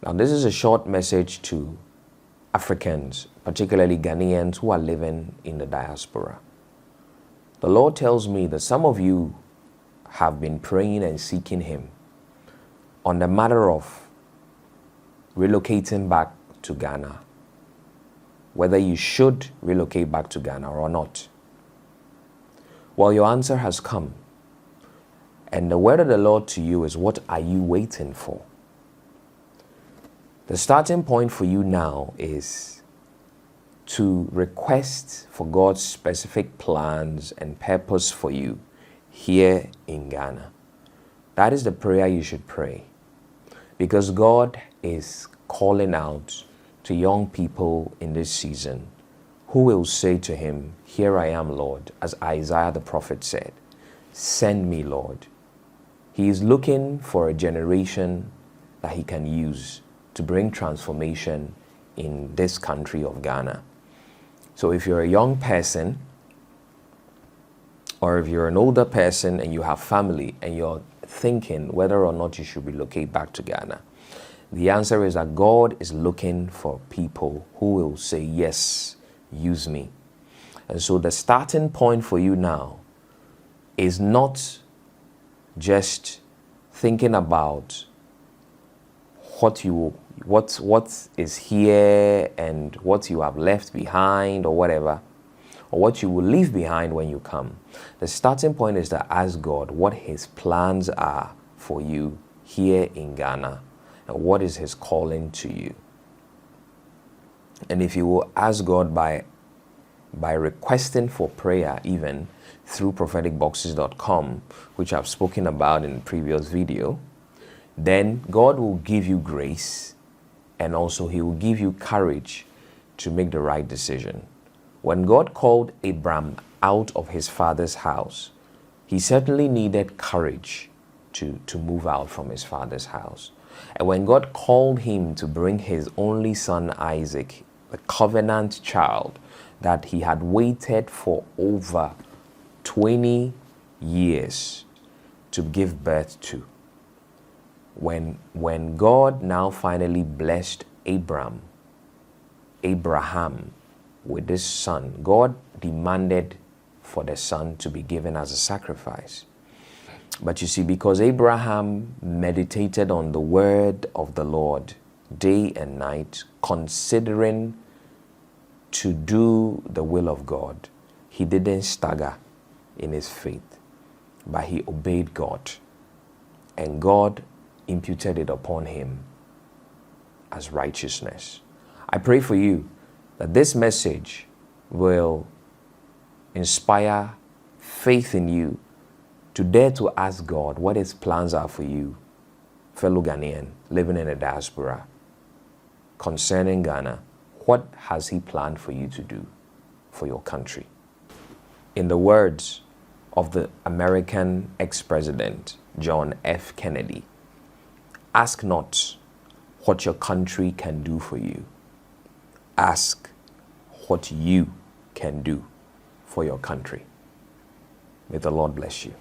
Now, this is a short message to Africans, particularly Ghanaians who are living in the diaspora. The Lord tells me that some of you have been praying and seeking Him on the matter of relocating back to Ghana, whether you should relocate back to Ghana or not. Well, your answer has come. And the word of the Lord to you is, what are you waiting for? The starting point for you now is to request for God's specific plans and purpose for you here in Ghana. That is the prayer you should pray, because God is calling out to young people in this season who will say to Him, "Here I am, Lord," as Isaiah the prophet said, "Send me, Lord." He is looking for a generation that He can use to bring transformation in this country of Ghana. So if you're a young person, or if you're an older person and you have family and you're thinking whether or not you should relocate back to Ghana, the answer is that God is looking for people who will say, "Yes, use me." And so the starting point for you now is not just thinking about what is here and what you have left behind or whatever, or what you will leave behind when you come. The starting point is to ask God what His plans are for you here in Ghana and what is His calling to you. And if you will ask God by requesting for prayer, even through propheticboxes.com, which I've spoken about in the previous video, then God will give you grace, and also He will give you courage to make the right decision. When God called Abraham out of his father's house, he certainly needed courage to move out from his father's house. And when God called him to bring his only son Isaac, the covenant child that he had waited for over 20 years to give birth to, when God now finally blessed Abraham with this son, God demanded for the son to be given as a sacrifice. But you see, because Abraham meditated on the word of the Lord day and night, considering to do the will of God, he didn't stagger in his faith, but he obeyed God, and God imputed it upon him as righteousness. I pray for you that this message will inspire faith in you to dare to ask God what His plans are for you, fellow Ghanaian living in a diaspora, concerning Ghana. What has He planned for you to do for your country? In the words of the American ex-president John F. Kennedy, ask not what your country can do for you. Ask what you can do for your country. May the Lord bless you.